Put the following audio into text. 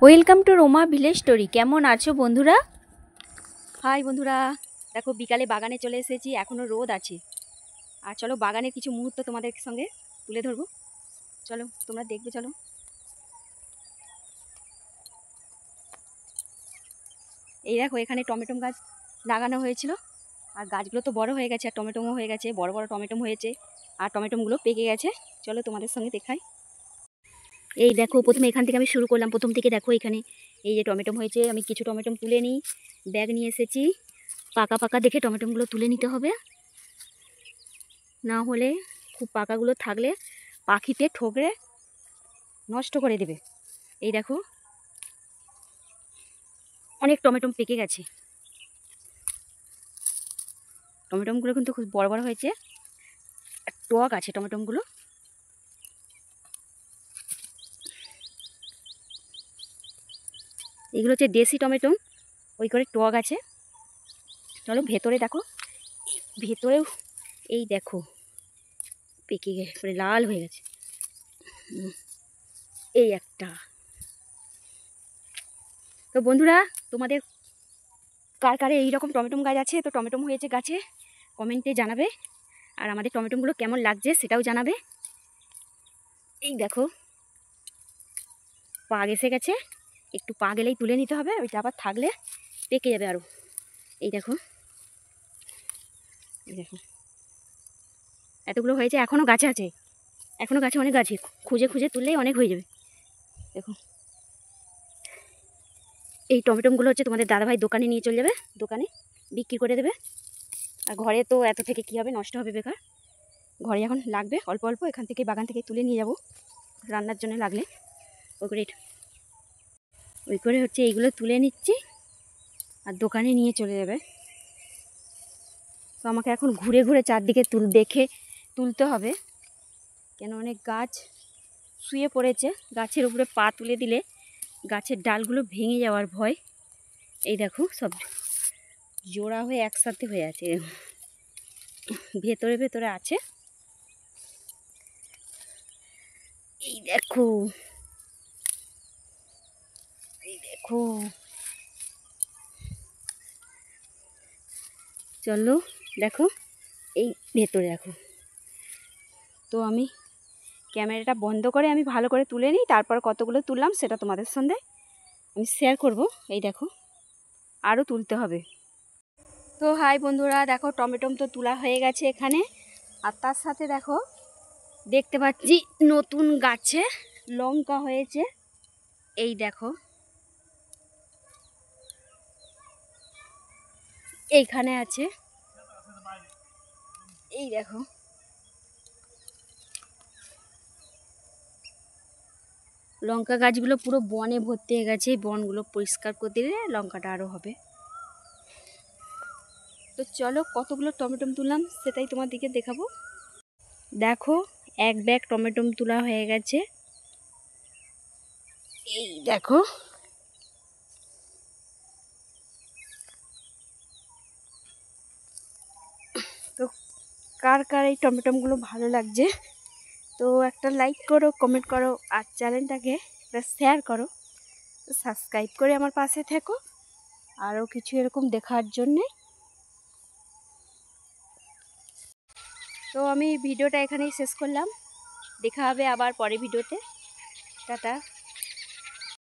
Welcome to Ruma village story. কেমন আছো বন্ধুরা? হাই বন্ধুরা, দেখো বিকালে বাগানে চলে এসেছি। এখনও রোদ আছে। আর চলো বাগানের কিছু মুহূর্ত তোমাদের সঙ্গে তুলে ধরবো। চলো তোমরা দেখবে। চলো, এই দেখো এখানে টমেটো গাছ লাগানো হয়েছিল। আর গাছগুলো তো বড় হয়ে গেছে, আর টমেটোমও হয়ে গেছে, বড় বড় টমেটো হয়েছে। আর টমেটোগুলো পেকে গেছে। চলো তোমাদের সঙ্গে দেখাই। এই দেখো প্রথমে এখান থেকে আমি শুরু করলাম। প্রথম থেকে দেখো এখানে এই যে টমেটো হয়েছে। আমি কিছু টমেটো তুলে নিই, ব্যাগ নিয়ে এসেছি। পাকা পাকা দেখে টমেটোগুলো তুলে নিতে হবে, না হলে খুব পাকাগুলো থাকলে পাখিতে ঠোকরে নষ্ট করে দেবে। এই দেখো অনেক টমেটো পেকে গেছে। টমেটোগুলো কিন্তু খুব বড় বড় হয়েছে, টক আছে টমেটোগুলো। এগুলো হচ্ছে দেশি টমেটো, ওই করে টক আছে। চলো ভেতরে দেখো, ভেতরেও এই দেখো পেকে গেছে, মানে লাল হয়ে গেছে। এই একটা। তো বন্ধুরা, তোমাদের কার কারে এইরকম টমেটো গাছ আছে, তো টমেটো হয়েছে গাছে, কমেন্টে জানাবে। আর আমাদের টমেটোগুলো কেমন লাগছে সেটাও জানাবে। এই দেখো পাক এসে গেছে, একটু পা গেলেই তুলে নিতে হবে, ওইটা আবার থাকলে পেকে যাবে আরও। এই দেখো, এই দেখো এতগুলো হয়েছে, এখনও গাছে আছে, এখনও গাছে অনেক গাছে, খুঁজে খুঁজে তুললেই অনেক হয়ে যাবে। দেখো এই টমেটোগুলো হচ্ছে তোমাদের দাদাভাই দোকানে নিয়ে চলে যাবে, দোকানে বিক্রি করে দেবে। আর ঘরে তো এত থেকে কী হবে, নষ্ট হবে বেকার। ঘরে এখন লাগবে অল্প অল্প, এখান থেকে বাগান থেকে তুলে নিয়ে যাব রান্নার জন্য লাগলে। ওই করে হচ্ছে এইগুলো তুলে নিচ্ছি আর দোকানে নিয়ে চলে যাবে। তো আমাকে এখন ঘুরে ঘুরে চারদিকে দেখে তুলতে হবে, কেন অনেক গাছ শুয়ে পড়েছে। গাছের উপরে পা তুলে দিলে গাছের ডালগুলো ভেঙে যাওয়ার ভয়। এই দেখো সব জোড়া হয়ে একসাথে হয়ে আছে, ভেতরে ভেতরে আছে। এই দেখো, এই দেখো, চলো দেখো এই ভেতরে দেখো। তো আমি ক্যামেরাটা বন্ধ করে আমি ভালো করে তুলে নিই, তারপর কতগুলো তুললাম সেটা তোমাদের সঙ্গে আমি শেয়ার করব। এই দেখো আরও তুলতে হবে। তো হাই বন্ধুরা, দেখো টমেটো তো তোলা হয়ে গেছে এখানে। আর তার সাথে দেখো দেখতে পাচ্ছি নতুন গাছে লঙ্কা হয়েছে। এই দেখো এইখানে আছে, এই দেখো লঙ্কা গাছগুলো পুরো বনে ভর্তি হয়ে গেছে। এই বনগুলো পরিষ্কার করে দিলে লঙ্কাটা আরও হবে। তো চলো কতগুলো টমেটো তুললাম সেটাই তোমাদেরকে দেখাবো। দেখো এক ব্যাগ টমেটো তোলা হয়ে গেছে। এই দেখো তো কার কার এই টমেটোগুলো ভালো লাগছে তো একটা লাইক করো, কমেন্ট করো, আর চ্যানেলটাকে একটা শেয়ার করো, সাবস্ক্রাইব করে আমার পাশে থেকো আরও কিছু এরকম দেখার জন্যে। তো আমি ভিডিওটা এখানেই শেষ করলাম, দেখা হবে আবার পরের ভিডিওতে। টাটা।